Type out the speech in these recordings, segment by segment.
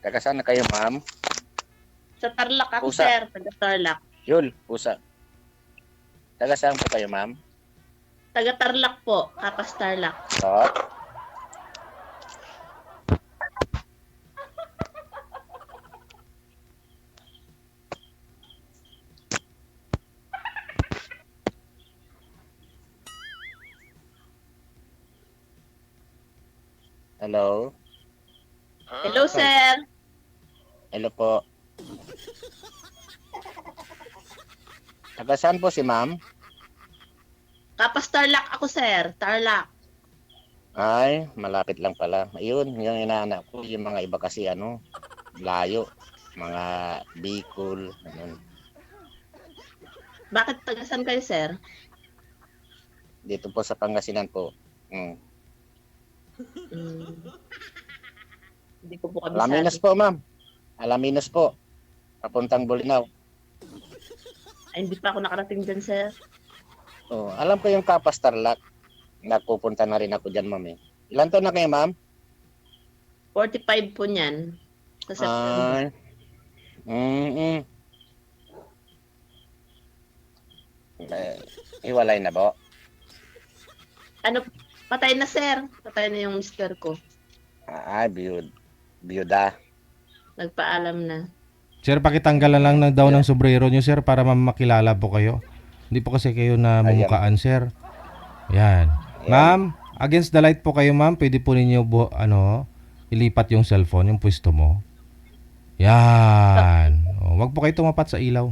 Taga saan na kayo, ma'am? Sa Tarlac ako, Pusa. sir. Taga Tarlac. Yun, pusa. Taga saan po kayo, ma'am? Taga Tarlac po. Kapas Tarlac. Oo. Hello? Hello, sir. Hello po. Taga saan po si ma'am? Kapas Tarlac ako, sir. Tarlac. Ay, malapit lang pala. Ayun, yung inaanak ko, yung mga iba kasi layo. Mga Bicol, ganun. Bakit taga saan kayo, sir? Dito po sa Pangasinan po. Mm. Hmm. Hindi ko po Alaminos kabisado. po, ma'am. Alaminos po. Papuntang Bolinao. Ay, hindi pa ako nakarating dyan, sir. Oh, alam ko yung Kapas Tarlac. Nagpupunta na rin ako dyan, ma'am. Eh. Ilan taon na kayo, ma'am? 45 po niyan. Sa September. Ay. Mm-mm. Iwalay na po. Ano, patay na, sir. Patay na yung mister ko. Ay, biyuda. Nagpaalam na. Sir, pakitanggalan lang daw ng sombrero nyo, sir, para makilala po kayo. Hindi po kasi kayo na mumukaan, sir. Yan. Ma'am, against the light po kayo, ma'am. Pwede po ninyo ilipat yung cellphone, yung pwesto mo. Yan. Wag po kayo tumapat sa ilaw.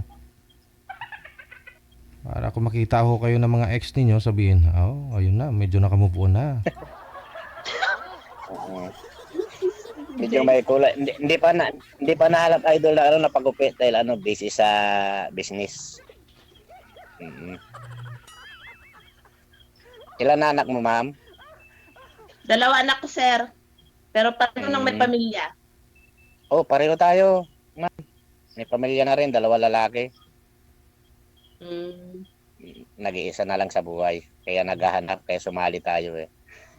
Para kung makita ho kayo ng mga ex ninyo, sabihin, ayun na, medyo nakamove on na. Medyo may kulay. Hindi pa nahalap idol na napagupit dahil busy sa business. Ilan na anak mo, ma'am? 2 anak ko, sir. Pero pareho nang may pamilya. Oh, pareho tayo, ma'am. May pamilya na rin, 2 lalaki. Nag-iisa na lang sa buhay. Kaya naghahanap, kaya sumali tayo eh.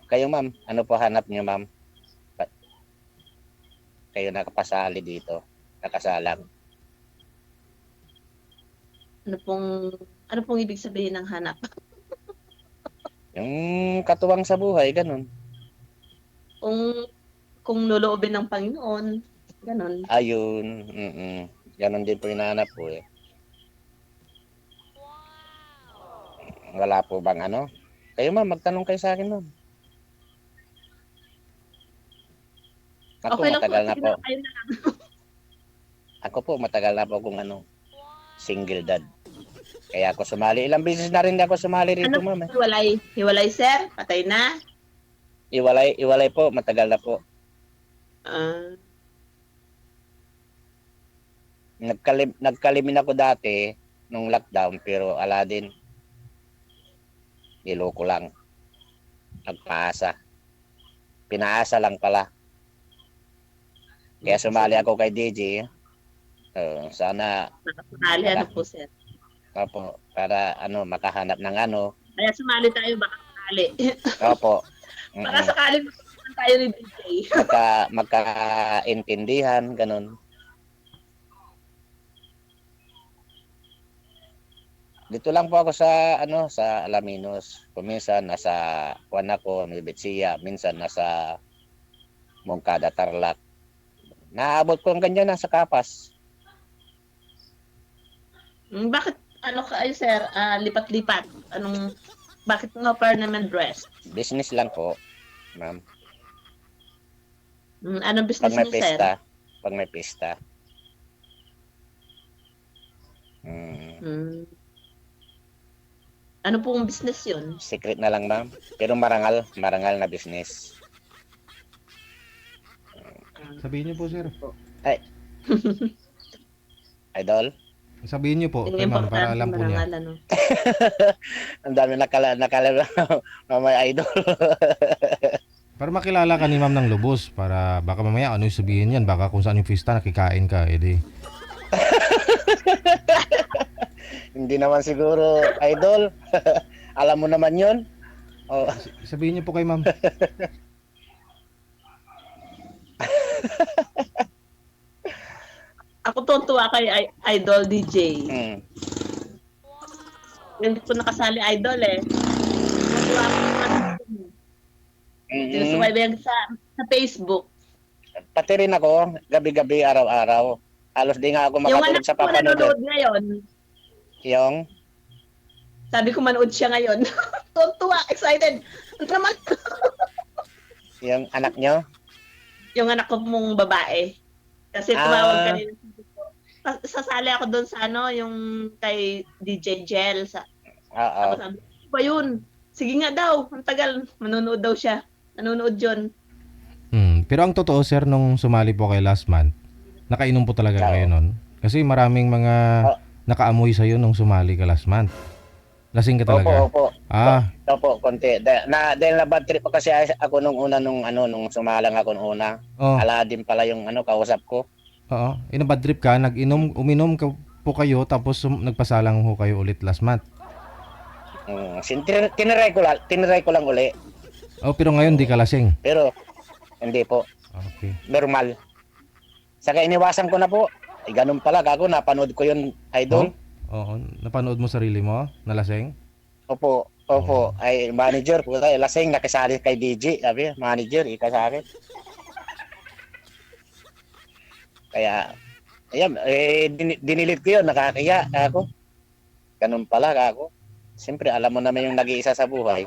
Kayo, ma'am, ano po hanap niyo, ma'am? Kayo nakapasali dito, nakasalang. Ano pong ibig sabihin ng hanap? Yung katuwang sa buhay, ganun. Kung loloobin ng Panginoon, ganun. Ayun, ganun din po hinahanap po eh. Wala po bang ano? Kayo, ma'am, magtanong kayo sa akin, ma'am. Ako Okay lang po, matagal na sige po. na, kayo na lang. Ako po matagal na po kung single dad. Kaya ako sumali. Ilang beses na rin ako sumali rito, ma'am. Hiwalay, sir? Patay na? Iwalay po, matagal na po. Nagkalimin ako dati nung lockdown, pero ala din. Niloko lang. Nagpaasa. Pinaasa lang pala. Kaya sumali ako kay DJ. Sana Nakasumali, ano po, sir? Opo, para makahanap ng Kaya sumali tayo, baka sakali. Opo. Baka sakali magkaroon tayo ni DJ. Magkaintindihan, ganun. Dito lang po ako sa sa Alaminos. Minsan nasa Juan ako, Nuevetia, minsan nasa Moncada, Tarlac. Naabot ko hanggang dyan sa Kapas. Bakit kayo, sir? Lipat-lipat. Bakit no permanent rest? Business lang po, ma'am. Anong business niyo, sir? Pag may pista. Ano pong business yun? Secret na lang, ma'am. Pero marangal na business. Sabihin niyo po, sir. Ay. Idol? Sabihin niyo po, kay ma'am, para alam po niya. Ang dami nakala mamay idol. Para makilala ka ni ma'am ng lubos. Para baka mamaya ano yung sabihin yan. Baka kung saan yung pista, nakikain ka. Edi. Hindi naman siguro, idol. Alam mo naman yun. Oh. Sabihin niyo po kay ma'am. tuwa kay Idol DJ. Mm. Hindi ko nakasali Idol eh. Tuwa ako Mm-mm. sinusubaybayan sa Facebook. Pati rin ako, gabi-gabi, araw-araw. Halos di nga ako Yung makatulog anak sa ko papanood. nanonood ngayon. Yung, Sabi ko manood siya ngayon. Tuwa, excited. Ano naman? yung anak nyo. Yung anak ko mong babae. Kasi tumawag kanina. Sasali ako doon sa ano, yung kay DJ Gel. Oo. Tapos sabi, "Ano ba yun? Sige nga daw, ang tagal. Manonood daw siya. Nanonood yun. Pero ang totoo sir, nung sumali po kay last month, nakainom po talaga Oo. kayo nun. Kasi maraming mga Oo. nakaamoy sa'yo nung sumali ka last month. Lasing ka talaga. Opo. Ah, Opo, konti. Dahil na bad trip pa kasi ako nung una nung sumalang ako nung una. oh, Aladdin pala yung kausap ko. oo. Bad trip ka, uminom ka po kayo, tapos nagpasalang ho kayo ulit last month. Tiniray ko lang uli. Oh, pero ngayon di ka lasing. Pero hindi po. Okay. Normal. Saka iniwasan ko na po. Ay, ganun pala. Gago, napanood ko yun, Idol. Oo, napanood mo sarili mo, nalasing? Opo. Ay, manager po tayo. Lasing, nakisali kay DJ. Sabi, manager, ika sa akin. Kaya, ayan, dinilit ko yun. Nakakaya ako. Ganun pala ako. Siyempre, alam mo naman yung nag-iisa sa buhay.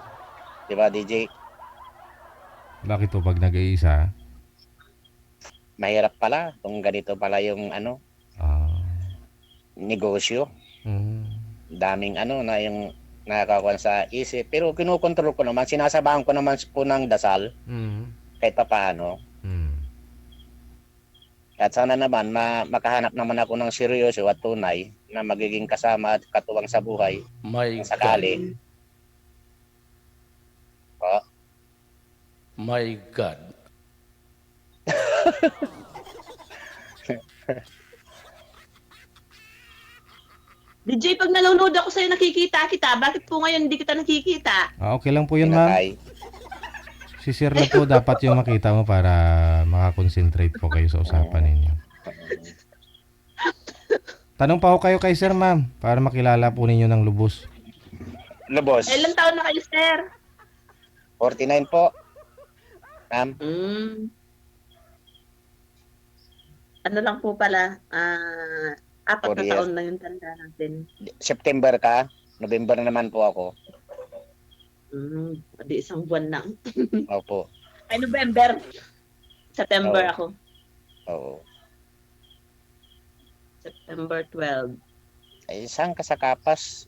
Di ba, DJ? Bakit po pag nag-iisa? Mahirap pala kung ganito pala yung Ah, negosyo. mm, Daming na yung nakakakuha sa isip. Pero kinukontrol ko naman. Sinasabahan ko naman po ng dasal kahit pa paano. At sana naman makahanap naman ako ng seryoso at tunay na magiging kasama at katuwang sa buhay My kung sakali. Po. My God. DJ, pag nanonood ako sa'yo, nakikita kita. Bakit po ngayon hindi kita nakikita? okay lang po yun, ma'am. Pinatay. Si sir na po dapat yung makita mo para makakonsentrate po kayo sa usapan ninyo. Tanong pa ho kayo kay sir, ma'am, para makilala po ninyo ng lubos. Lubos. Ilang taon na kayo, sir? 49 po. Ma'am. Ano lang po pala, 4 na 4 years. taon na yung tanda natin. September ka. November naman po ako. Di isang buwan lang. Opo. Ay, November. September Oo. ako. Oo. September 12. Ay, saan ka sa Kapas?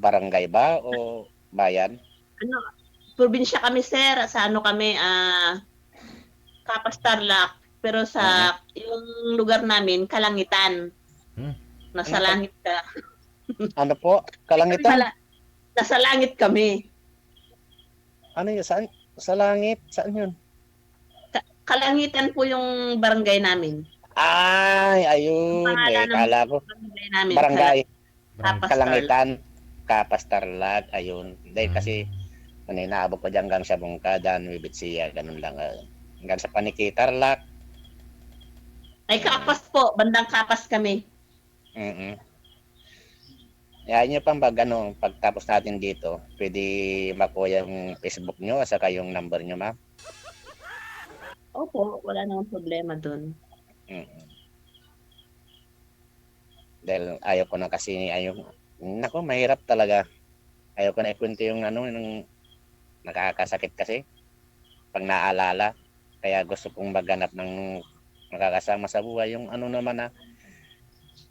Barangay ba o bayan? Probinsya kami, sir. Sa ano kami, Kapas Tarlac. Pero sa yung lugar namin, Kalangitan. Nasa Ano langit ka. Ano po? Kalangitan? Nasa langit kami. Ano yun? Saan? Sa langit? Saan yun? Kalangitan po yung barangay namin. Ay, ayun. Pangalan ng Kala ko. barangay namin. Barangay. Kapas Kalangitan. Kapas Tarlac. Ayun. Dahil kasi naabot ko dyan hanggang sa Bungkada, Nuevetsiya, ganun lang. Hanggang sa Paniki, Tarlac. Ay, Kapas po. Bandang Kapas kami. Yan nyo pang pagtapos natin dito, pwede makuha yung Facebook nyo at saka yung number nyo, ma'am. Opo, wala namang problema dun. Dahil ayaw ko na kasi, mahirap talaga. Ayaw ko na ikwento yung yung nakakasakit kasi pag naalala. Kaya gusto kong maghanap ng makakasama sa buhay, yung naman na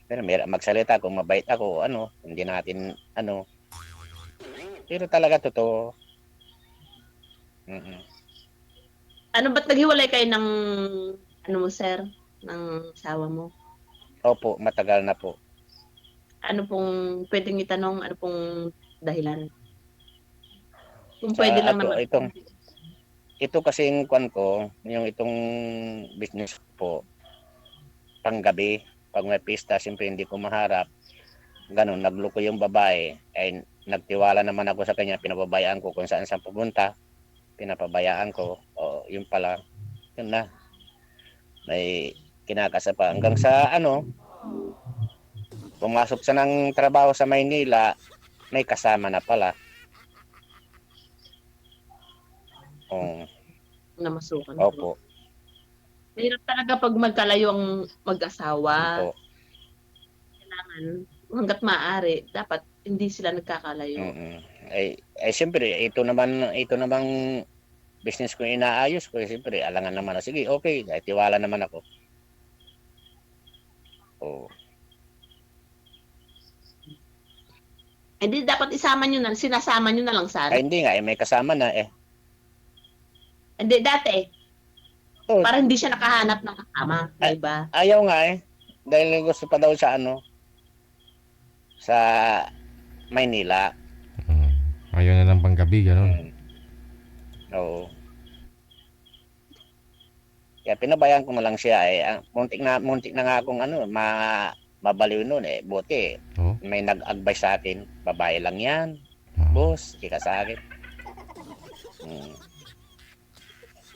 pero magsalita kung mabait ako, hindi natin, pero talaga totoo. Ano ba't naghiwalay kayo ng, mo, sir? Ng asawa mo? Opo, matagal na po. Ano pong, pwedeng itanong, ano pong dahilan? Kung pwede lang naman. Ito kasing kwan ko, yung itong business po, panggabi, pag may pista, siyempre hindi ko maharap. Ganun, nagloko yung babae. Ay, nagtiwala naman ako sa kanya, pinapabayaan ko kung saan pupunta. Pinapabayaan ko. O, yun pala. Yun na. May kinakasa pa. Hanggang sa pumasok siya ng trabaho sa Maynila, may kasama na pala. Oh, Namasukan po. opo, Mahirap talaga pag magkalayo ang mag-asawa. opo. Kailangan, hanggat maaari, dapat hindi sila nagkakalayo. Ay siyempre, ito namang business ko inaayos ko. Siyempre, alangan naman na, sige, okay, dahil tiwala naman ako. Oh, Hindi dapat isama nyo na, sinasama nyo na lang sana. ay hindi nga, may kasama na eh. Hindi, dati. Oh, Para hindi siya nakahanap ng kasama. Ay. Diba? ayaw nga eh. Dahil gusto pa daw sa sa Maynila. Ayaw na ng panggabi, gano'n. Oo. Kaya pinabayaan ko na lang siya eh. Muntik na nga akong mabaliw noon eh. Buti Oh. may nag-advise sa akin, babae lang yan. Boss, kika sa akin.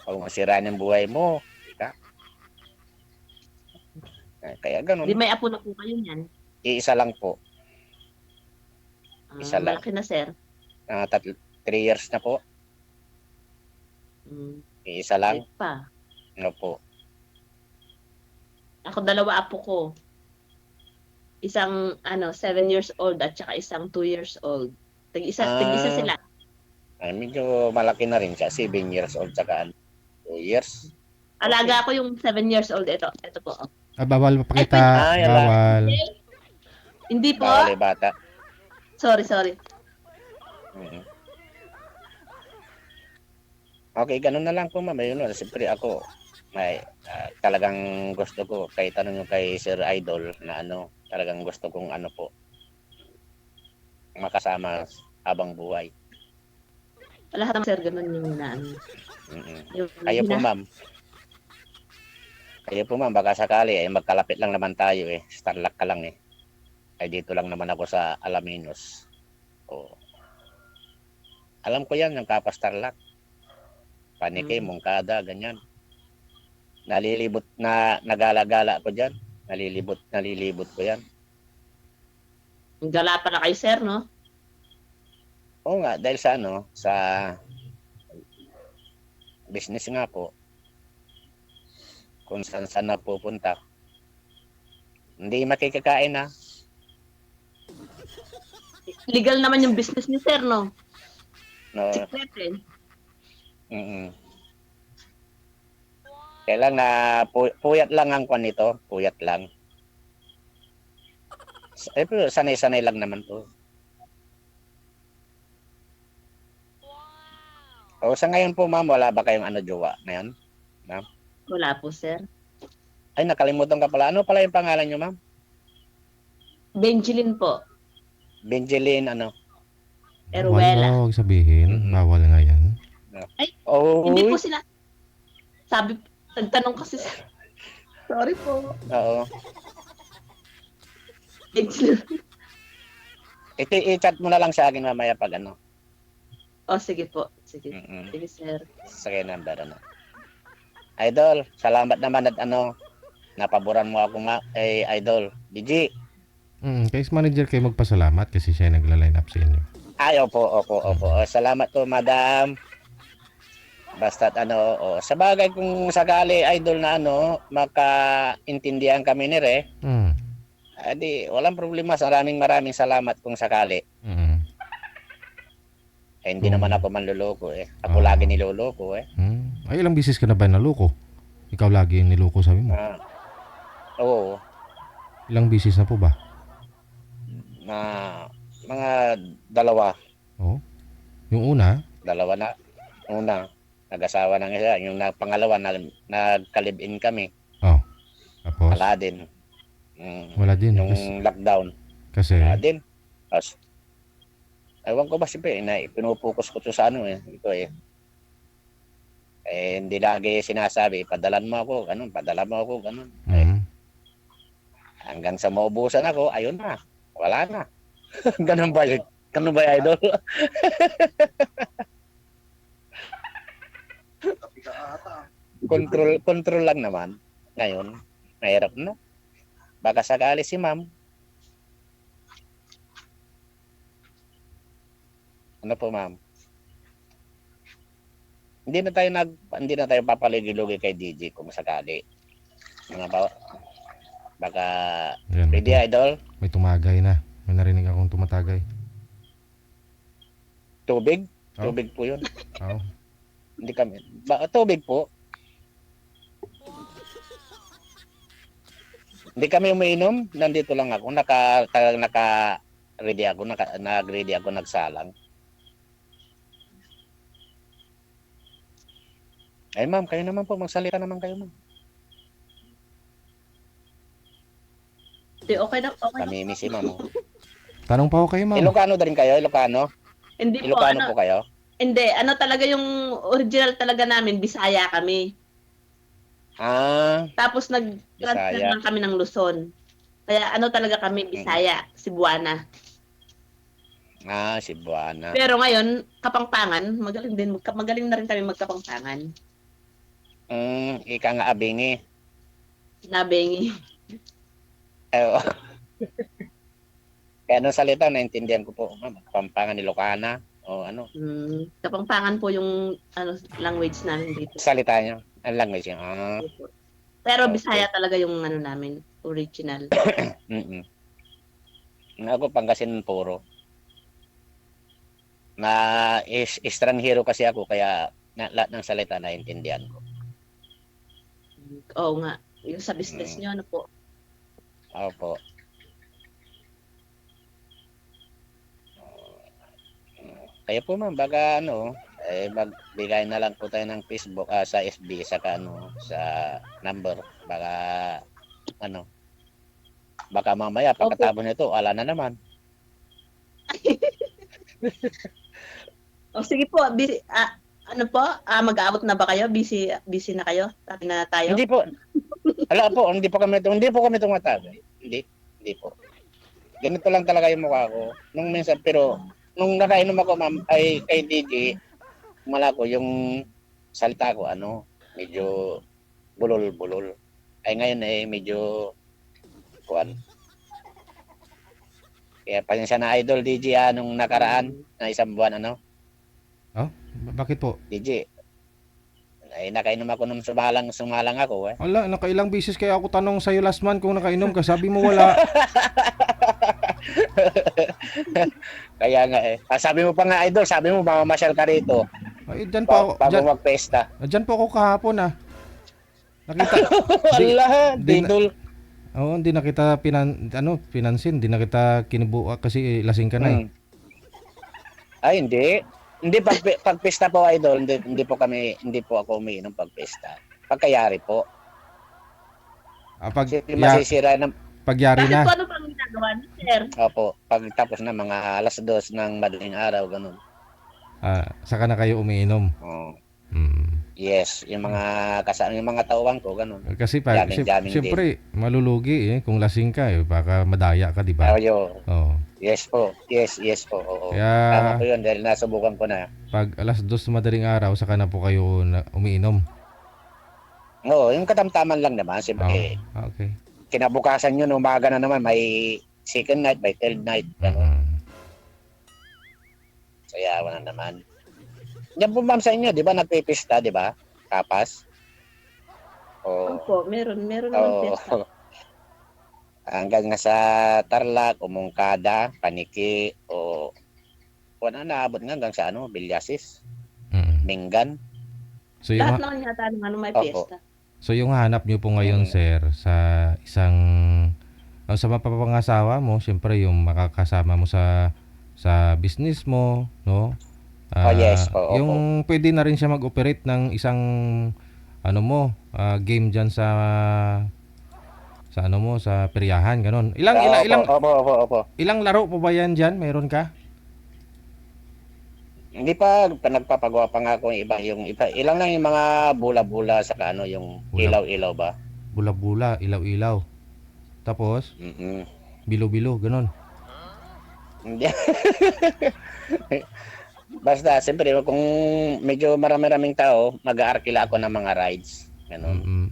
Huwag masiraan yung buhay mo. Kika. Kaya ganun. Hindi may apo na po kayo niyan. Iisa lang po. Isa lang. Malaki na, sir. 3 years na po. Iisa lang. Wait pa. Ano po. Ako 2 apo ko. Isang 7 years old at saka isang 2 years old. Tig-isa sila. Ay, medyo malaki na rin siya. 7 years old saka 2 years. Alaga ko yung 7 years old. Ito po. Bawal mapakita. Ay, ala. Bawal. Hindi po. Bawal yung bata. Sorry. Mhm. Okay, ganun na lang po, ma'am. Yun, siyempre ako, may talagang gusto ko, kahit tanong yung kay Sir Idol na talagang gusto kong po, makasama habang buhay. Lahat naman, sir, ganun yung Kayo po, ma'am. Baka sakali, magkalapit lang naman tayo eh. Starlock ka lang eh. Ay dito lang naman ako sa Alaminos. Oh. Alam ko yan, yung Kapa Starlock. Panike, Mongkada, ganyan. Nalilibot na nagala-gala ko diyan. Nalilibot ko yan. Gala pala kayo, sir, no? Oo nga, dahil sa business nga po. Kung saan na pupunta. Hindi makikikain na. Legal naman yung business ni sir, no? No. Secret eh. Kailan na puyat lang ang kwan nito, puyat lang. Pero sanay-sanay lang naman to. O sa ngayon po, ma'am, wala ba kayong jowa ngayon? Ma'am? Wala po, sir. Ay, nakalimutan ka pala. Ano pala yung pangalan nyo, ma'am? Benjilin po. Benjeline, Eruela. Huwag sabihin. Bawal nga yan. Ay, Oh, hindi po sila. Nagtanong kasi sir. Sorry po. Oo. Benjilin. I-chat mo na lang sa akin mamaya pag Sige po. Sige. Sige, sir. Sa kay number Idol, salamat naman at napaboran mo ako Idol. DG. Case manager kayo magpasalamat kasi siya nagla-line up sa inyo. Ay, opo. Salamat po, madam. Basta sa bagay kung sakali Idol na makaintindihan kami ni Re, di walang problema. Maraming salamat kung sakali. Hindi naman ako manluloko eh. Ako lagi niloloko eh. Ay, ilang bisis ka na ba naloko? Ikaw lagi yung niloko, sabi mo. Oo. Ilang bisis na po ba? Mga 2. Oh. Yung una? 2 na. Una, nag-asawa ng isa. Yung pangalawa, nagka-live-in kami. Oh. Tapos? Wala din. Wala din. Yung lockdown. Kasi? Wala din. Tapos, ewan ko ba siyempre, pinupokus ko to sa ito eh. Hindi lagi sinasabi, padalan mo ako, ganun. Hanggang sa maubusan ako, ayun na, wala na. Ganun ba yun? Ganun ba Idol? Control lang naman. Ngayon, mahirap na. Baka sakali si ma'am, Ano po, ma'am? Hindi na tayo papaligi-lugi kay DJ kung sakali. Mga ba, baka Yan, ready, idol? may tumagay na. May narinig akong tumatagay. Tubig? Oh. Tubig po 'yun. Oo. Hindi kami. Tubig po. Hindi kami umiinom. Nandito lang ako. Nag-ready ako, nagsalang. Ay, ma'am, kayo naman po. Magsalita naman kayo, ma'am. Di, okay na. Kami si ma'am. Oh. Tanong pa ako kayo, ma'am. Ilocano din kayo? Ilocano? Hindi po, Ilocano po kayo? hindi, ano talaga yung original talaga namin, Bisaya kami. Ah, Tapos nag-transfer Bisaya. lang kami ng Luzon. Kaya ano talaga kami, Bisaya, Cebuana. Cebuana. Pero ngayon, Kapampangan, magaling na rin kami magkapampangan. Ika nga abingi. Nabengi. Oo. Kaya anong salita, naintindihan ko po. Ma'am, Pampangan, Ilocana. O ano, Kapampangan po yung language namin dito. salita niyo. Ang language niyo. Pero Okay. Bisaya talaga yung ano namin, original. Mm-mm. Ako, Pangasinan puro. Estranghero kasi ako, kaya lahat ng salita naintindihan ko. Oo nga. Yung sa business nyo, ano po? Opo. Kaya po ma'am, baka magbigay na lang po tayo ng Facebook sa FB saka sa number, baka mamaya pagkatapos nito ala na naman. O sige po, mag-aabot na ba kayo? Busy na kayo? Tabi na tayo? Hindi po. Hindi po kami tumatagay. Hindi po. Ganito lang talaga yung mukha ko. Nung minsan, pero nung nakainom ako ma'am ay kay DJ, mala ko yung salita ko medyo bulol-bulol. Ay ngayon medyo kuan. Kaya pasensya na idol DJ nung nakaraan na isang buwan Bakit po? DJ. Ay nakainom ako nung sumalang ako eh. Wala, nakailang bisis kaya ako tanong sa'yo last month kung nakainom ka. Sabi mo wala. Kaya nga sabi mo pa nga idol, sabi mo mamamasyal ka rito Ay, dyan pa ako. bago magpesta. Dyan po ako kahapon Nakita. Allah, di- idol. Oo, hindi na kita pinansin. Hindi na kita kinubuka kasi lasing ka na eh. Ay, hindi. Hindi pag pesta po idol, hindi po ako umiinom pag pesta. Pagkayari po. Kasi masisira ng Pagyari Bakit na. po ano pang ginagawa niyo, sir? opo, pag tapos na mga 2:00 ng madaling araw ganun. Saka na kayo umiinom. Oh, Mm. yes, yung mga kasama yung mga tauhan ko ganun. Kasi Jamming siyempre malulugi kung lasing ka baka madaya ka, di ba? Ayo. Oo. Yes po. Yes po. Oo. Kaya Tama po 'yun dahil nasubukan ko na. pag 2:00 madaling araw saka na po kayo umiinom. Oo, yung katamtaman lang naman, siyempre. Okay. Kinabukasan yun, umaga na naman, may second night, may third night. Mm. Sayawan na naman. Yan po ma'am sa inyo, di ba nagpipista, di ba? Kapas? Opo, meron naman Oo. pesta. Hanggang nga sa Tarlac, Umungkada, Paniki, wala naabot nga hanggang sa Bilyasis, Mm. Minggan. So Lahat yung naman yata may Opo. pesta. So yung hanap niyo po ngayon, sir, sa isang sa mapapangasawa mo, syempre yung makakasama mo sa business mo, no? Yes po, opo. Yung pwede na rin siya mag-operate ng isang game diyan sa sa peryahan, ganun. Opo. Ilang laro po ba yan diyan? Meron ka? Hindi pa nagpapagawa pa nga ako yung iba. Ilang lang yung mga bula-bula sa yung Bula- ilaw-ilaw ba? Bula-bula, ilaw-ilaw. Tapos Mm. bilo-bilo, ganun. Hindi. Basta, siyempre, kung medyo marami-raming tao, mag-aarkila ako ng mga rides. Ganun. Mm.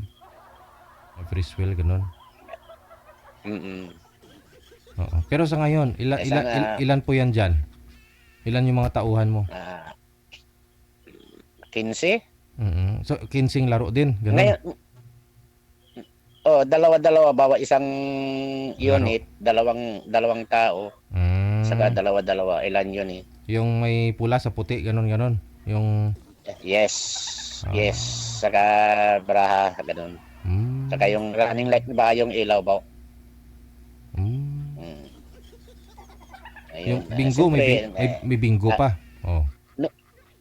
Free will, ganun. Mm-mm. Oo. Pero sa ngayon, Sana- ilan po yan diyan? Ilan yung mga tauhan mo? 15. So, 15 laro din, ganun. Ngayon, dalawa-dalawa bawa isang unit, dalawang tao, saka dalawa-dalawa ilan unit. Yung may pula sa puti, ganun. Yung Yes. Yes. Saka braha, ganun. Saka yung running light ba yung ilaw ba? yung Ayun. bingo, Siyempre, may bingo pa. Oh.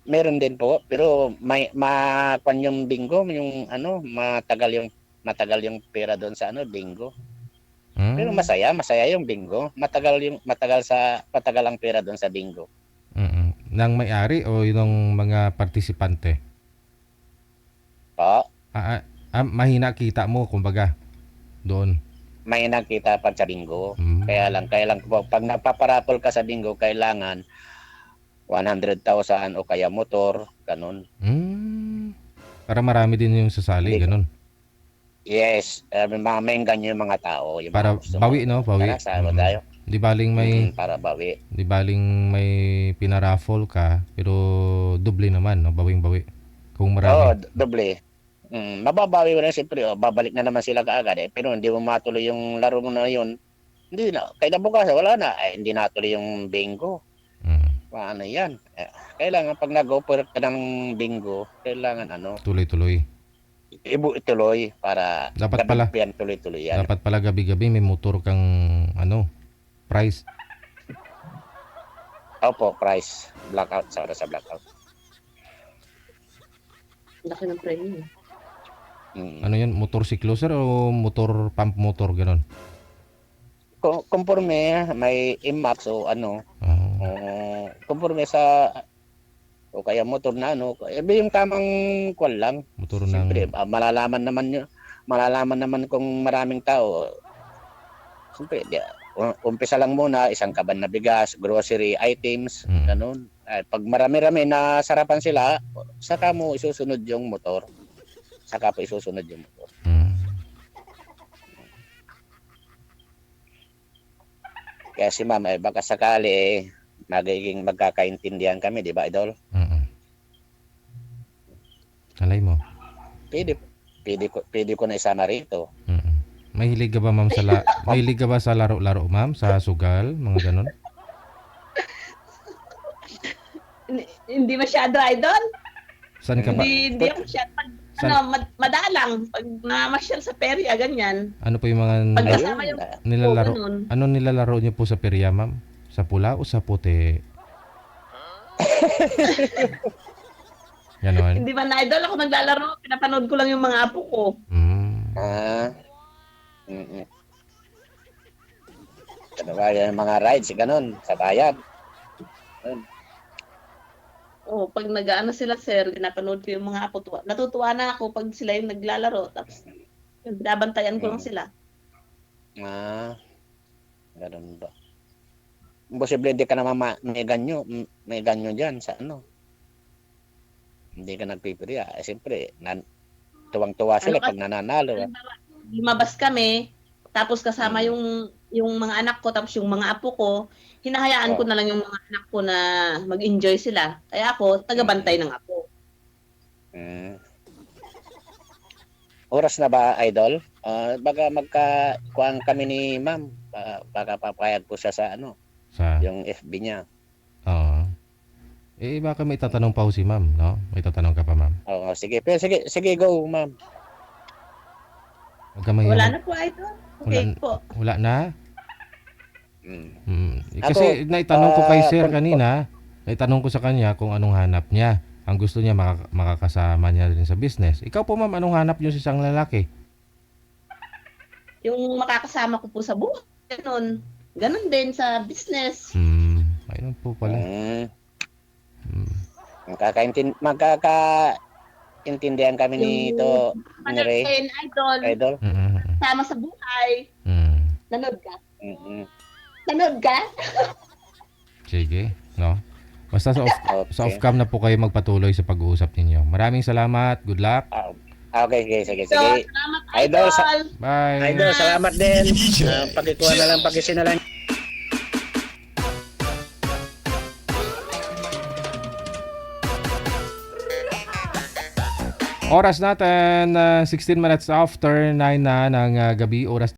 meron din po, pero may makwan yung bingo, yung matagal yung pera doon sa bingo. Pero masaya yung bingo. Matagal ang pera doon sa bingo. Nang may-ari o yung mga partisipante? Po, Mahina kita mo, kumbaga, doon. may nakita pag sa bingo. Mm. Kaya lang po, pag napaparapol ka sa bingo, kailangan 100,000 o kaya motor, ganun. Para marami din yung sasali, Hindi. ganun. Yes, may ganyan yung mga tao. Yung Para mga gusto bawi, mo. no? Bawi. Tara, sama tayo. Di baling Para bawi. may pinaraffle ka, pero doble naman, no? Bawing-bawi. Kung Oo, marami. doble. Mababawi mo na siyempre, babalik na naman sila kaagad pero hindi mo matuloy yung laro mo na yun. Hindi na, kaya bukas wala na, hindi natuloy yung bingo. Paano yan? Kailangan pag nag-offer ka ng bingo, kailangan Tuloy-tuloy. ituloy para Dapat pala. gabi yan, tuloy-tuloy yan. Dapat pala gabi-gabi may motor kang price. Opo, price. Blackout, sa oras sa blackout. Laki ng premium. Ano yan? Motorsiklo, sir, o motor, pump motor, ganun? Conforme, may IMAX o conforme sa o kaya motor na yung tamang kwan lang. Motor Siyempre, ng... malalaman naman kung maraming tao. Siyempre, umpisa lang muna, isang kaban na bigas, grocery items, ganun. Pag marami-rami na sarapan sila, saka mo isusunod yung motor. Kaya si ma'am, baka sakali magiging magkakaintindihan kami, di ba, Idol? Alay mo. Pwede ko na isama rito. Mahilig ka ba, ma'am, mahilig ka ba sa laro-laro, ma'am? Sa sugal, mga ganun? Hindi masyado, Idol. Saan ka ba? Hindi ako masyado. Madalang. Pag namasyal sa perya, ganyan. Ano po yung mga Pag kasama yung nilalaro? ganun. Ano nilalaro niyo po sa perya, ma'am? Sa pula o sa puti? Ganon. Hindi man, Idol, ako naglalaro. Pinapanood ko lang yung mga apo ko. Yung mga rides, ganun, sa bayan. Pag nag-ano sila, sir, pinapanood ko yung mga apo. Natutuwa na ako pag sila yung naglalaro. Tapos, binabantayan ko lang sila. Ganun ba? Posible hindi ka naman may ganyo dyan sa Hindi ka nagpipirya. Siyempre, tuwang-tuwa sila pag nananalo. Lumabas kami, tapos kasama yung mga anak ko, tapos yung mga apo ko, hinahayaan ko na lang yung mga anak ko na mag-enjoy sila. Kaya ako, tagabantay ng apo. Oras na ba, Idol? Baka magkakuhaan kami ni ma'am. Baka papayag po siya sa yung FB niya. Oo. Baka may tatanong pa ho si ma'am, no? May tatanong ka pa, ma'am. Oo, sige. Pero sige, go, ma'am. Huwag ka mahiya. Wala na po, Idol. Okay po. Wala na? Ako, Kasi naitanong ko kay sir kanina, naitanong ko sa kanya kung anong hanap niya. Ang gusto niya makakasama niya rin sa business. Ikaw po, ma'am, anong hanap niyo sa isang lalaki? Yung makakasama ko po sa buhay. Ganun din sa business. Ayun po pala. Magkakaintindihan kami nito ni Ray. Idol. Sama sa buhay. Nanood ka? Nanood ka? Sige, no? Basta sa off-cam na po kayo magpatuloy sa pag-uusap ninyo. Maraming salamat. Good luck. Okay, sige. Salamat, Idol, Idol. Bye. Idol, salamat din. Pakikuha na lang, pakisinalan. Oras natin, 16 minutes after 9 na ng gabi, oras